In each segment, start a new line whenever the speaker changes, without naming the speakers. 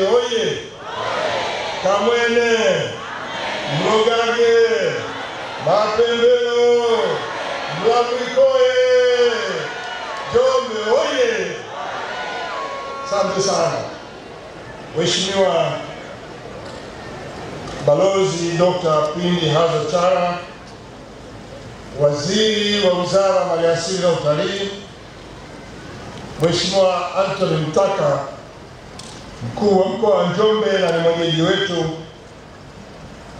Kamwenge oye! Kamwene, Mlogage, Mapembelo, Mlamwikoye, Njombe oye! Asante sana. Mheshimiwa Balozi Dr. Pindi Haza Chara, Waziri wa Wizara ya Maliasili na Utalii, Mheshimiwa Anthony Mtaka, Mkuu wa Mkoa wa Njombe na ni mwenyeji wetu,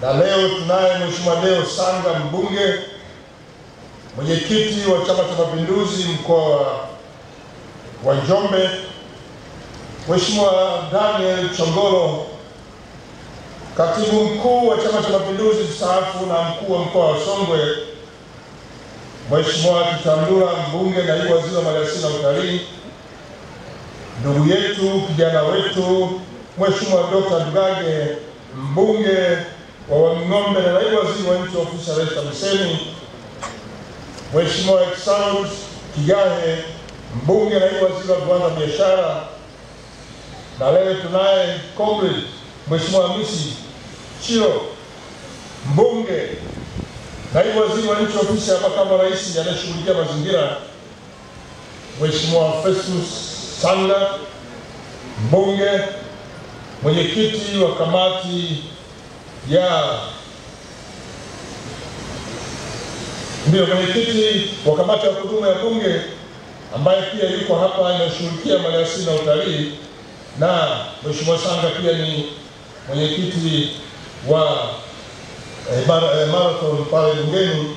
na leo tunaye Mheshimiwa Deo Sanga, mbunge, mwenyekiti wa Chama cha Mapinduzi mkoa wa Njombe, Mheshimiwa Daniel Chongolo, katibu mkuu wa Chama cha Mapinduzi mstaafu na mkuu wa mkoa wa Songwe, Mheshimiwa Kitandula, mbunge, naibu waziri wa Maliasili na Utalii, ndugu yetu, kijana wetu, Mheshimiwa Dr. Dugage, mbunge wa Wanging'ombe na naibu waziri wa nchi ofisi ya Rais TAMISEMI, Mheshimiwa Exaud Kigahe, mbunge na naibu waziri wa viwanda na biashara, na leo tunaye comrade Mheshimiwa Hamisi Chio, mbunge, naibu waziri wa nchi ofisi ya makamu wa rais anayeshughulikia mazingira, Mheshimiwa Festus Sanga, mbunge, mwenyekiti wa kamati ya kudumu ya bunge ambaye pia yuko hapa anashughulikia maliasili na utalii, na Mheshimiwa Sanga pia ni mwenyekiti wa marathon pale bungeni.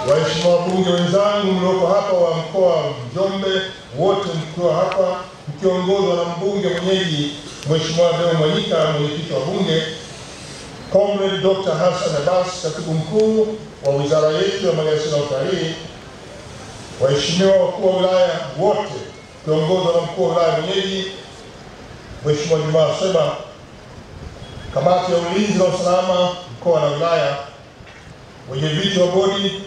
Waheshimiwa wabunge wenzangu mlioko hapa wa mkoa wa Njombe, wote mkiwa hapa mkiongozwa na mbunge mwenyeji Mheshimiwa Deo Mwanyika, mwenyekiti wa bunge, Comrade Dr. Hassan Abbas, katibu mkuu wa wizara yetu ya Maliasili na Utalii, waheshimiwa wakuu wa wilaya wote kiongozwa na mkuu wa wilaya mwenyeji Mheshimiwa Juma Seba, kamati ya ulinzi na usalama mkoa na wilaya, wenyeviti wa bodi,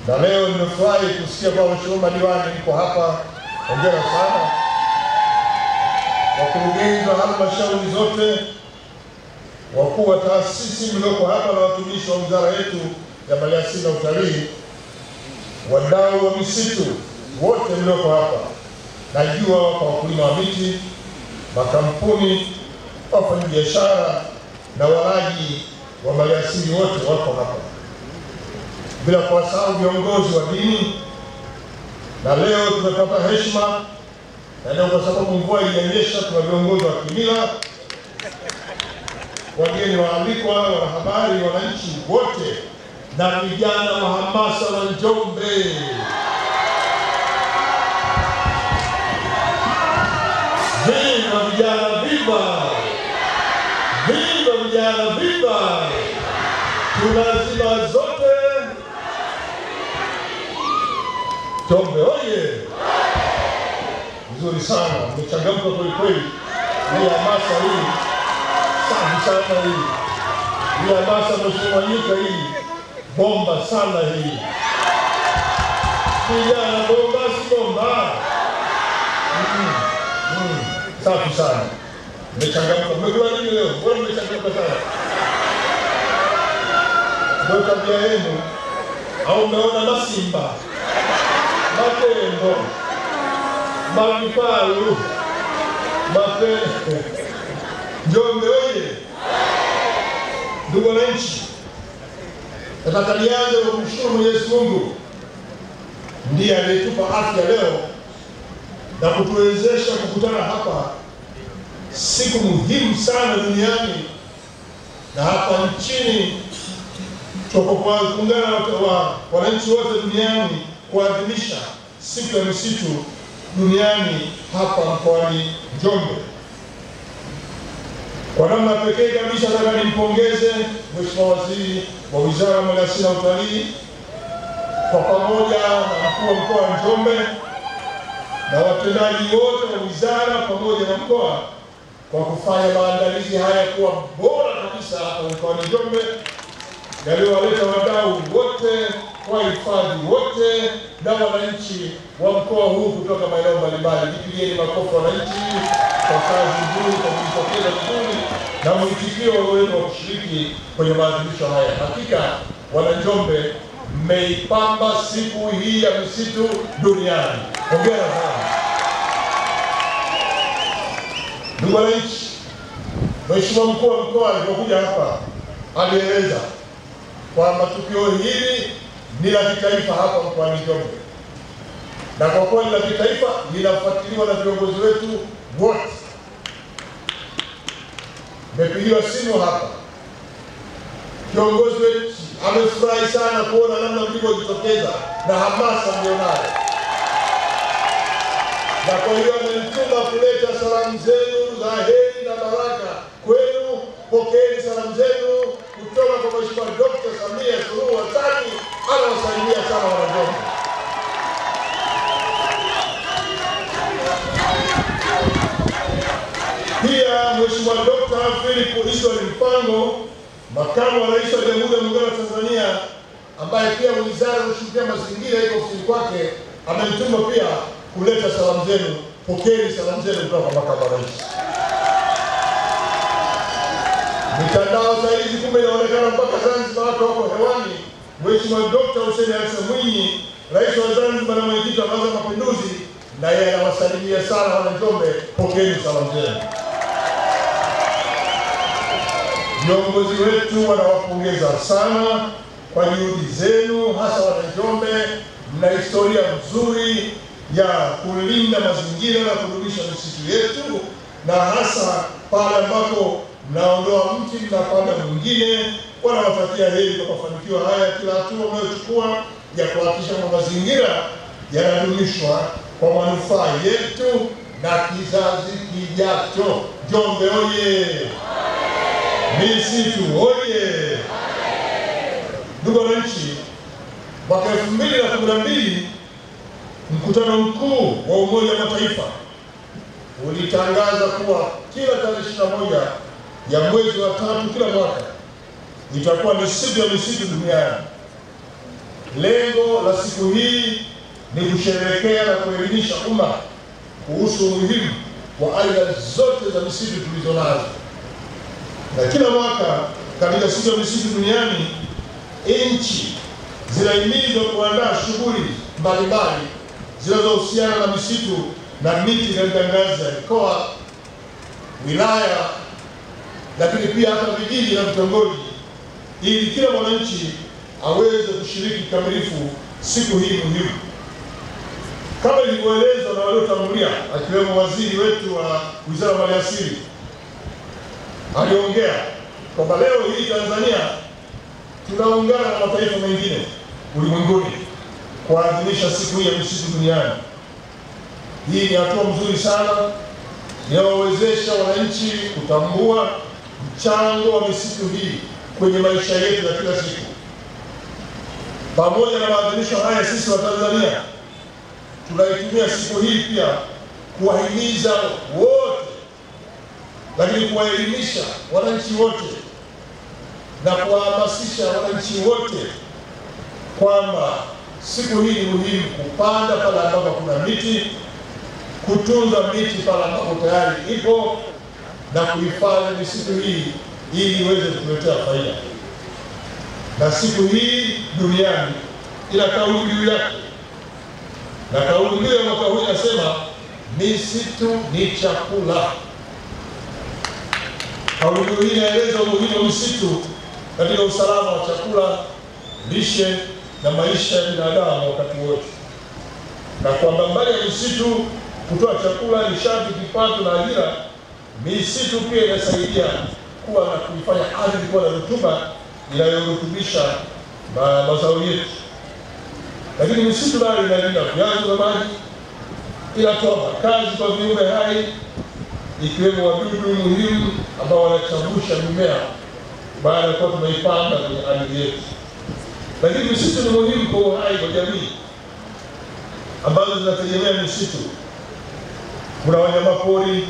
na leo nimefurahi kusikia kwa Mheshimiwa madiwani mko hapa, hongera sana. Wakurugenzi wa halmashauri zote, wakuu wa taasisi mlioko hapa na watumishi wa wizara yetu ya Maliasili na Utalii, wadau wa misitu wote mlioko hapa, najua kwa wakulima wa miti, makampuni, wafanyabiashara na walaji wa maliasili wote wako hapa, bila kuwasahau viongozi wa dini. Na leo tumepata heshima, na leo kwa sababu mvua ilinyesha, tuna viongozi wa kimila, wageni waalikwa, wanahabari, wananchi wote na vijana wa hamasa wa Njombe. Viva vijana, viva! Viva vijana, viva! Tunazima zote. Njombe oye! Vizuri sana, mmechangamka kweli kweli. Hii hamasa hii, safi sana hii. Hii hamasa Mheshimiwa Mwanyika hii, bomba sana hii. Vijana bomba, si bomba. Safi sana. Mmechangamka. Mmekula nini leo? Mbona mmechangamka sana? Ndio tabia yenu. Au umeona masimba, matembo, mavifaru, Njombe oye! Ndugu wananchi, nataka nianze kwa kumshukuru Mwenyezi Mungu, ndiye aliyetupa afya leo na kutuwezesha kukutana hapa siku muhimu sana duniani na hapa nchini. Tunapoungana na wananchi wote duniani kuadhimisha siku ya misitu duniani hapa mkoani Njombe. Kwa namna pekee kabisa nataka nimpongeze Mheshimiwa Waziri wa Wizara ya Maliasili na Utalii kwa pamoja na mkuu wa mkoa wa Njombe na watendaji wote wa wizara pamoja na mkoa kwa kufanya maandalizi haya kuwa bora kabisa hapa mkoani Njombe, yaliyowaleta wadau wote, wahifadhi wote na wananchi wa mkoa huu kutoka maeneo mbalimbali. Jipigieni makofi wananchi. kwa kazi nzuri, kwa kujitokeza vizuri na mwitikio wenu wa kushiriki kwenye maadhimisho haya. Hakika wana Njombe, mmeipamba siku hii ya misitu duniani. Hongera sana. Ndugu wananchi, Mheshimiwa Mkuu wa Mkoa alipokuja hapa alieleza kwamba tukio hili ni la kitaifa hapa mkoani Njombe, na kwa kuwa ni la kitaifa linafuatiliwa na viongozi wetu wote. Nimepigiwa simu hapa, kiongozi wetu amefurahi sana kuona namna mlivyojitokeza na hamasa mlionayo, na kwa hiyo amenituma kuleta salamu zenu za heri na baraka kwenu. Pokeeni salamu zenu kutoka kwa Mheshimiwa Dr. Samia Suluhu Hassan, anawasalimia sana Wanajombe. Pia Mheshimiwa Dr. Philip Iswel Mpango, Makamu wa Rais wa Jamhuri ya Muungano wa Tanzania, ambaye pia wizara inashughulikia mazingira iko ofisini kwake, amenituma pia kuleta salamu zenu. Pokeeni salamu zenu kutoka kwa Makamu wa Rais. Mitandao saa hizi kumbe inaonekana mpaka Zanzibar watu wako hewani. Mheshimiwa Dr. Hussein Ali Mwinyi, Rais wa Zanzibar na Mwenyekiti wa Baraza la Mapinduzi, na yeye anawasalimia sana wana Njombe. Pokeeni salamu zenu. Viongozi wetu wanawapongeza sana kwa juhudi zenu, hasa wana Njombe. Mna historia nzuri ya kulinda mazingira na kudumisha misitu yetu, na hasa pale ambapo mnaondoa mti mnapanda mwingine. Wanawatakia heri kwa mafanikio haya, kila hatua mnayochukua ya kuhakikisha kwamba mazingira yanadumishwa kwa manufaa yetu na kizazi kijacho. Njombe oye! Misitu oye! Ndugu wananchi, mwaka 2012 mkutano mkuu wa Umoja wa Mataifa ulitangaza kuwa kila tarehe 21 ya mwezi wa 3 kila mwaka itakuwa ni siku ya misitu duniani. Lengo la siku hii ni kusherehekea na kuelimisha umma kuhusu umuhimu wa aina zote za misitu tulizonazo. Na kila mwaka katika siku ya misitu duniani, nchi zinahimizwa kuandaa shughuli mbalimbali zinazohusiana na misitu na miti katika ngazi ya mikoa, wilaya, lakini pia hata vijiji na vitongoji, ili kila mwananchi aweze kushiriki kikamilifu siku hii muhimu. Kama ilivyoelezwa na waliotangulia, akiwemo waziri wetu wa Wizara ya Maliasili, aliongea kwamba leo hii Tanzania tunaungana na mataifa mengine ulimwenguni kuadhimisha siku hii ya misitu duniani. Hii ni hatua nzuri sana inayowezesha wananchi kutambua mchango wa misitu hii kwenye maisha yetu ya kila siku. Pamoja na maadhimisho haya, sisi wa Tanzania tunaitumia siku hii pia kuwahimiza wote, lakini kuwaelimisha wananchi wote na kuwahamasisha wananchi wote kwamba siku hii ni muhimu kupanda pale ambapo kuna miti, kutunza miti pale ambapo tayari ipo, na kuhifadhi misitu hii ili iweze kutuletea faida. Na siku hii duniani ina kauli mbiu yake, na kauli mbiu ya mwaka huu inasema misitu ni chakula. Kauli mbiu hii inaeleza umuhimu wa misitu katika usalama wa chakula, lishe na maisha ya binadamu wakati wote, na kwamba mbali ya misitu kutoa chakula, nishati, kipato na ajira, misitu pia inasaidia kuwa na kuifanya ardhi kuwa na rutuba inayorutubisha mazao yetu. Lakini misitu nayo inalinda vyanzo vya maji, inatoa makazi kwa viumbe hai ikiwemo wadudu muhimu ambao wanachavusha mimea baada ya kuwa tumeipanda kwenye ardhi yetu. Lakini misitu ni muhimu kwa uhai wa jamii ambazo zinategemea misitu. Kuna wanyama pori,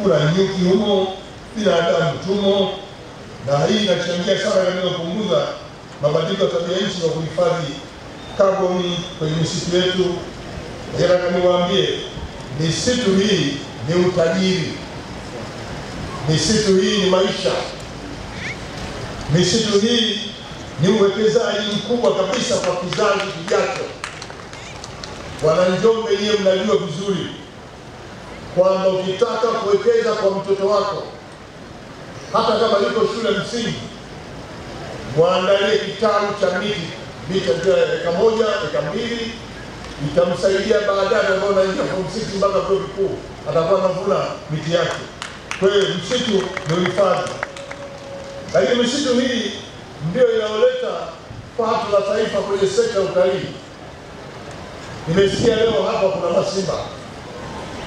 kuna nyuki humo, binadamu tumo, na hii inachangia sana katika kupunguza mabadiliko ya tabia nchi na kuhifadhi kaboni kwenye misitu yetu. Nataka niwaambie, misitu hii ni utajiri Misitu hii ni maisha. Misitu hii ni uwekezaji mkubwa kabisa kwa kizazi kijacho. Wananjombe, nyie mnajua vizuri kwamba ukitaka kuwekeza kwa mtoto wako, hata kama yuko shule msingi, muandalie kitalu cha miti eka 1, eka 2, itamsaidia baadaye ambao anaingia form 6 mpaka chuo kikuu, atakuwa anavuna miti yake. Kwa hiyo msitu ni uhifadhi. Lakini misitu hii ndio inayoleta pato la taifa kwenye sekta ya utalii. Nimesikia leo hapa kuna masimba,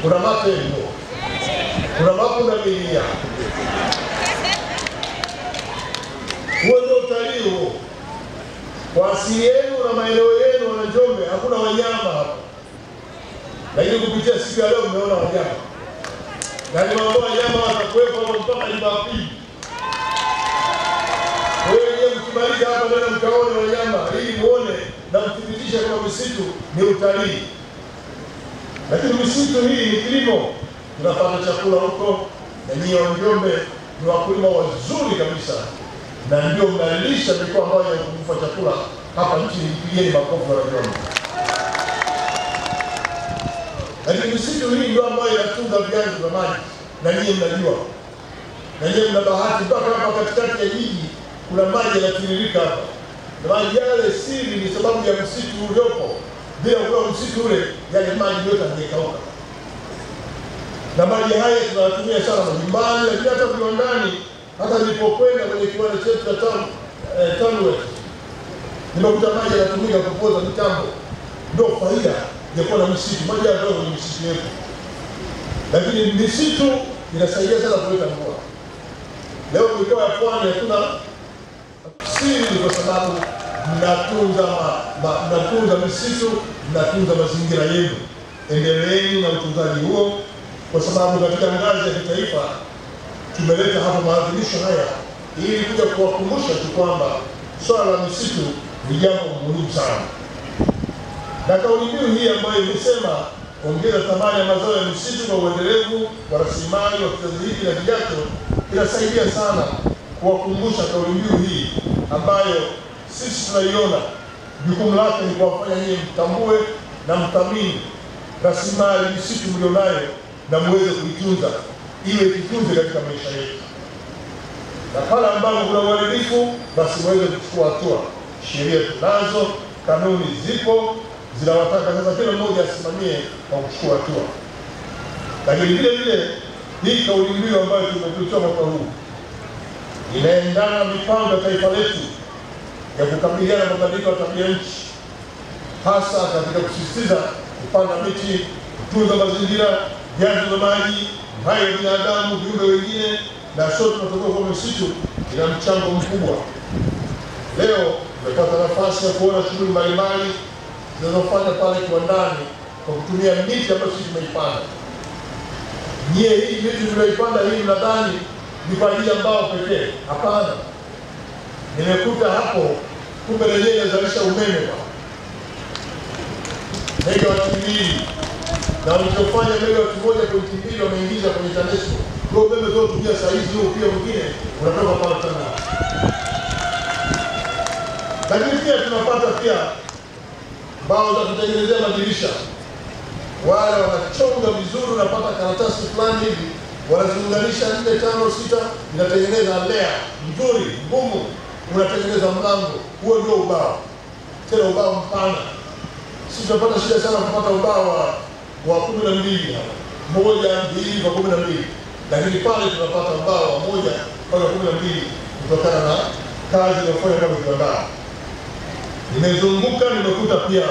kuna matembo, kuna mapundamilia. Huo ndio utalii huo. Kwa asili yenu na maeneo yenu na Njombe hakuna wanyama hapa. Lakini kupitia siku ya leo mmeona wanyama. Na nimeambia wanyama watakuwepo hapo mpaka Jumapili. Wewe mkimaliza hapa ndio mtaona wanyama ili muone na mthibitishe kama misitu ni utalii. Lakini misitu hii ni kilimo. Tunapata chakula huko, na nyinyi wa Njombe ni wakulima wazuri kabisa. Na ndio mnalisha mikoa ambayo ya kukufa chakula hapa nchini. Pigeni makofi wa Njombe. Lakini misitu hii ndio ambayo inatunza vyanzo vya maji, na nyinyi mnajua. Na nyinyi mna bahati mpaka hapa katikati ya jiji kuna maji yanatiririka hapa. Na maji yale siri ni sababu ya msitu uliopo. Bila kuwa msitu ule, yale maji yote yangekauka. Na maji haya tunatumia sana majumbani, lakini hata viwandani. Hata nilipokwenda kwenye kiwanda chetu cha TANROADS, nimekuta maji yanatumika kupoza mitambo. Ndio faida ya kuwa na misitu. Maji yanatoka kwenye misitu yetu. Lakini misitu inasaidia sana kuleta mvua. Leo mikoa ya Pwani hatuna siri kwa sababu mnatunza misitu, mnatunza mazingira yenu. Endeleeni na utunzaji huo, kwa sababu katika ngazi ya kitaifa tumeleta hapa maadhimisho haya ili kuja kuwakumbusha tu kwamba swala la misitu ni jambo muhimu sana. Na kauli mbiu hii ambayo imesema ongeza thamani ya mazao ya misitu kwa uendelevu wa rasilimali wa kizazi hiki na kijacho, inasaidia sana kuwakumbusha kauli mbiu hii ambayo sisi tunaiona jukumu lake ni kuwafanya nyinyi mtambue na mthamini rasilimali misitu mlionayo na muweze kuitunza iwe kitunze katika maisha yetu. Na pale ambapo kuna uharibifu, basi muweze kuchukua hatua. Sheria tunazo, kanuni zipo, zinawataka sasa kila mmoja asimamie kwa kuchukua hatua. Lakini vile vile hii kauli mbiu ambayo tumetoa mwaka huu inaendana na mipango ya taifa letu ya kukabiliana na mabadiliko ya tabia nchi, hasa katika kusisitiza kupanda miti, kutunza mazingira, vyanzo vya maji, uhai wa binadamu, viumbe wengine, na sote tunatoka kwa misitu ina mchango mkubwa. Leo tumepata nafasi ya kuona shughuli mbalimbali zinazofanya pale kiwandani kwa kutumia miti ambayo sisi tumeipanda. Nyie hii miti tumeipanda hii mnadhani ni kwa ajili ya mbao pekee? Hapana. Nimekuta hapo kumbe lenyewe inazalisha umeme kwa megawati 2, na walichofanya megawati 1.2 wameingiza kwenye TANESCO. Kwa umeme zote tumia saa hizi huo pia mwingine unatoka pale Tanga. Lakini pia tunapata pia mbao za kutengenezea madirisha. Wale wanachonga vizuri, unapata karatasi fulani hivi, wanaziunganisha 4, 5, 6, inatengeneza layer nzuri, ngumu, unatengeneza mlango. Huo ndio ubao. Tena ubao mpana. Sisi tunapata shida sana kupata ubao wa 12 hapa. 1, 2 kwa 12. Lakini pale tunapata ubao wa 1 mpaka 12 kutokana na kazi inayofanywa kama kiwanda. Nimezunguka, nimekuta pia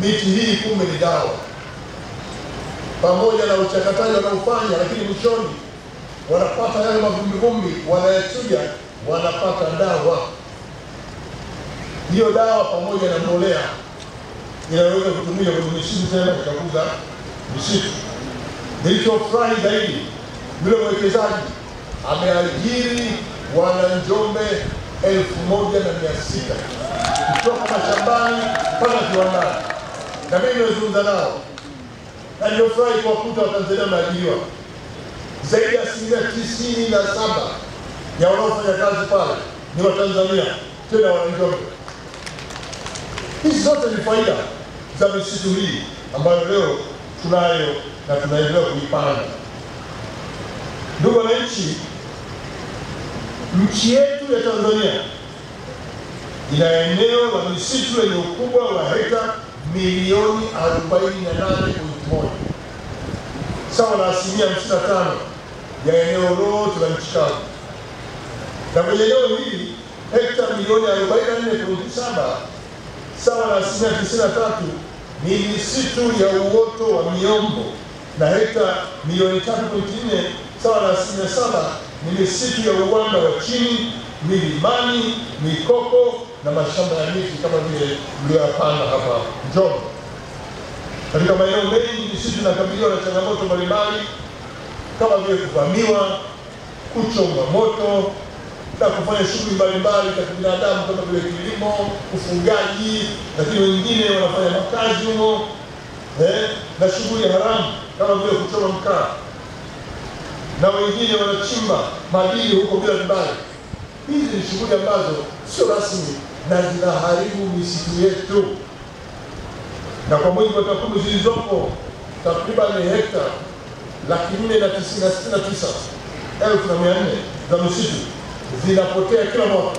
miti hii kumbe ni dawa. Pamoja na uchakataji wanaofanya, lakini mwishoni wanapata yale mavumbi wanayachuja, wanapata dawa. Hiyo dawa pamoja na mbolea inaweza kutumika kwenye misitu tena kukuza misitu. Nilichofurahi zaidi, yule mwekezaji ameajiri Wananjombe 1600 kutoka mashambani mpaka kiwandani. Na mimi nimezungumza nao. Na nimefurahi kuwakuta Watanzania wameajiriwa. Zaidi ya 97% ya wanaofanya kazi pale ni Watanzania, tena wana Njombe. Hizi zote ni faida za misitu hii ambayo leo tunayo na tunaendelea kuipanda. Ndugu wananchi, nchi yetu ya Tanzania ina eneo la misitu lenye ukubwa wa hekta milioni 48.1, sawa na 55% ya eneo lote la nchi kavu. Na kwenye eneo hili hekta milioni 44.7 sawa na 93% ni misitu ya uoto wa miombo, na hekta milioni 3.4 sawa na 7% ni misitu ya uwanda wa chini, milimani, mikoko na mashamba ya miti kama vile mlioyapanda hapa Njombe. Katika maeneo mengi misitu inakabiliwa na changamoto mbalimbali kama vile kuvamiwa, kuchomwa moto na kufanya shughuli mbalimbali za kibinadamu kama vile kilimo, ufugaji, lakini wengine wanafanya makazi humo na shughuli haramu kama vile kuchoma mkaa, na wengine wanachimba madini huko bila vibali. Hizi ni shughuli ambazo sio rasmi na zinaharibu misitu yetu. Na kwa mujibu wa takwimu zilizopo, takriban hekta 499,400 za misitu zinapotea kila mwaka.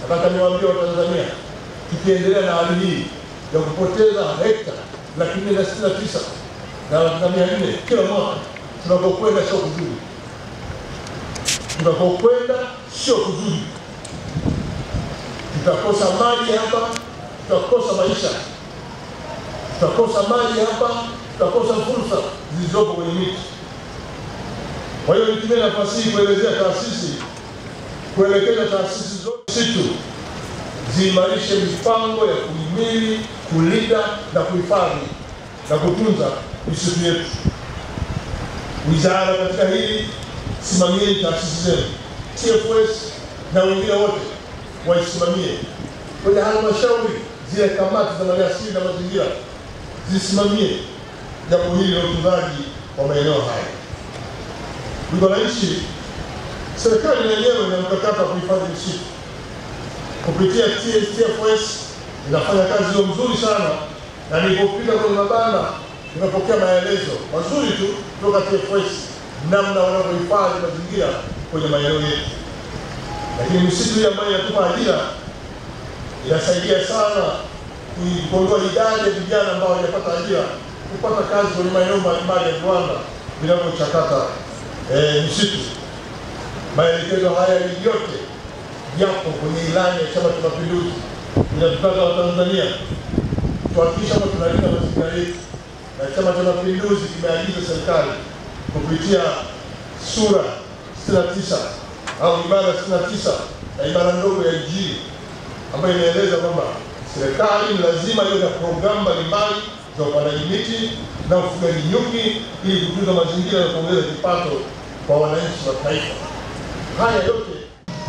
Nataka niwaambie Watanzania, tukiendelea na hali hii ya kupoteza hekta 499,400 kila mwaka, tunapokwenda sio kuzuri. Tunapokwenda sio kuzuri. Tutakosa maji hapa, tutakosa maisha. Tutakosa maji hapa, tutakosa fursa zilizopo kwenye miti. Kwa hiyo nitumie nafasi hii kuelekeza taasisi zote misitu ziimarishe mipango ya kuhimili, kulinda na kuhifadhi na kutunza misitu yetu. Wizara katika hili, simamieni taasisi zenu, TFS na wengine wote waisimamie. Kwenye halmashauri, zile kamati za maliasili na mazingira zisimamie jambo hili la utunzaji wa maeneo haya. Ndugu wananchi, serikali yenyewe ina mkakati wa kuhifadhi misitu kupitia TFS, inafanya kazi hiyo mzuri sana, na nilipopita kwenye mabanda nimepokea maelezo mazuri tu kutoka TFS namna wanavyohifadhi mazingira kwenye maeneo yetu. Lakini misitu hii ambayo inatupa ajira inasaidia sana kuondoa idadi ya vijana ambao hawajapata ajira kupata kazi kwenye maeneo mbalimbali ya viwanda vinavyochakata misitu. Maelekezo haya yote yapo kwenye ilani ya Chama cha Mapinduzi. Inatutaka Watanzania tuhakikishe kwamba tunalinda mazingira yetu, na Chama cha Mapinduzi kimeagiza serikali kupitia sura 69 au ibara 69 na ibara ndogo ya G ambayo inaeleza kwamba serikali ni lazima iwe na programu mbalimbali za upandaji miti na ufugaji nyuki ili kutunza mazingira na kuongeza kipato kwa wananchi wa taifa. Haya yote,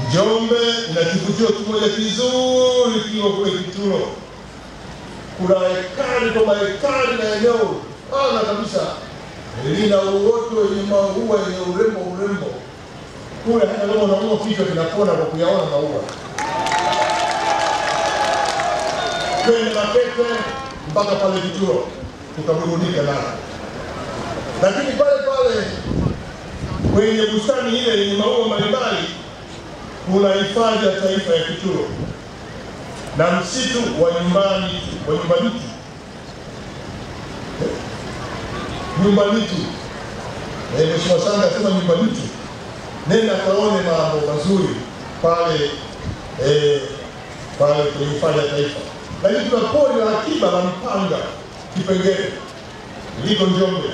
Njombe ina kivutio kimoja kizuri kiko kule Kitulo. Kuna hekari kwa mahekari na eneo pana kabisa lina uoto wenye maua yenye urembo. Kule hata kama unaona kichwa kinapona kwa kuyaona maua. Kwenye Makete mpaka pale Kitulo tukaburudika nao. Lakini pale kwenye bustani ile yenye maua mbalimbali kuna hifadhi ya taifa ya Kitulo na msitu wa nyumbani Mheshimiwa Sanga asema nyumbani. Nenda kaone mambo mazuri pale kwenye hifadhi ya taifa. Lakini tuna pori la akiba la Mpanga Kipengere liko Njombe.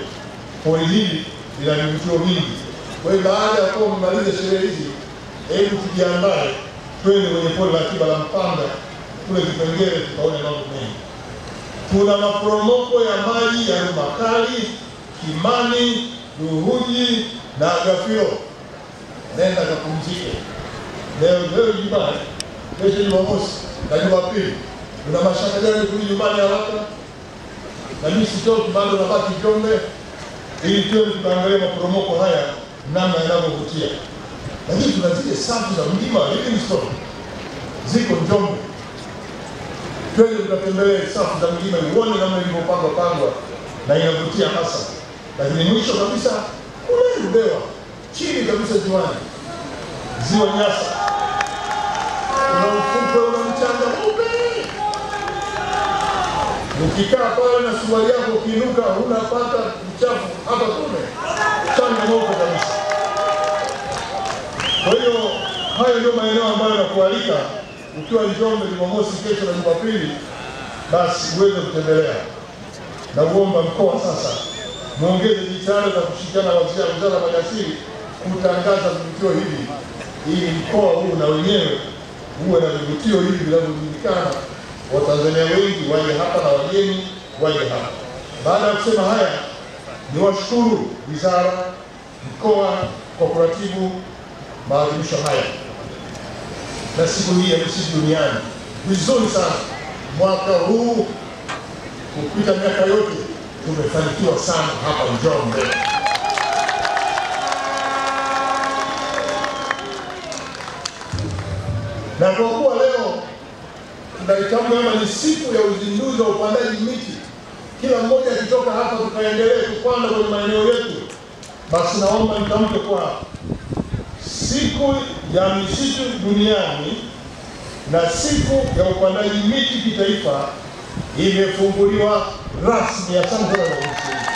Pori hili lina vivutio vingi. Kwa hiyo baada ya kuwa mmaliza sherehe hizi, hebu tujiandae twende kwenye pori la akiba la Mpanga kule Kipengere tukaone mambo mengi. Kuna maporomoko ya maji ya Rumakali, Kimani, Ruhuji na Agafio. Nenda kapumzike. Leo Jumanne, kesho Jumamosi na Jumapili. Kuna mashaka gani kurudi nyumbani haraka? Na mimi sitoki, bado nabaki Njombe ili tuwe tunaangalia maporomoko haya namna yanavyovutia. Lakini tuna zile safu za mlima Livingstone ziko Njombe. Twende tukatembelee safu za mlima uone namna ilivyopangwa na inavutia hasa. Lakini mwisho kabisa kule Ludewa, chini kabisa ziwani, ziwa Nyasa, kuna ufukwe una mchanga mweupe. Ukikaa pale na suruali yako ukiinuka unapata uchafu hapa kume, changa mweupe kabisa. Kwa hiyo hayo ndio maeneo ambayo nakualika ukiwa Njombe Jumamosi kesho na Jumapili, basi uweze kutembelea. Na uomba mkoa sasa muongeze jitihada za kushirikiana na wizara ya maliasili kutangaza vivutio hivi, ili mkoa huu na wenyewe uwe na vivutio hivi vinavyojulikana, Watanzania wengi waje hapa na wageni waje hapa. Baada ya kusema haya, niwashukuru wizara, mkoa kwa kuratibu maadhimisho haya na siku hii ya misitu duniani vizuri sana. Mwaka huu kupita miaka yote tumefanikiwa sana hapa Njombe. Na kwa kuwa leo tunaitambua kama ni siku ya uzinduzi wa upandaji miti, kila mmoja akitoka hapa tukaendelee kupanda kwenye maeneo yetu, basi naomba nitamke kwa siku ya misitu duniani na siku ya upandaji miti kitaifa imefunguliwa rasmi. Asante sana.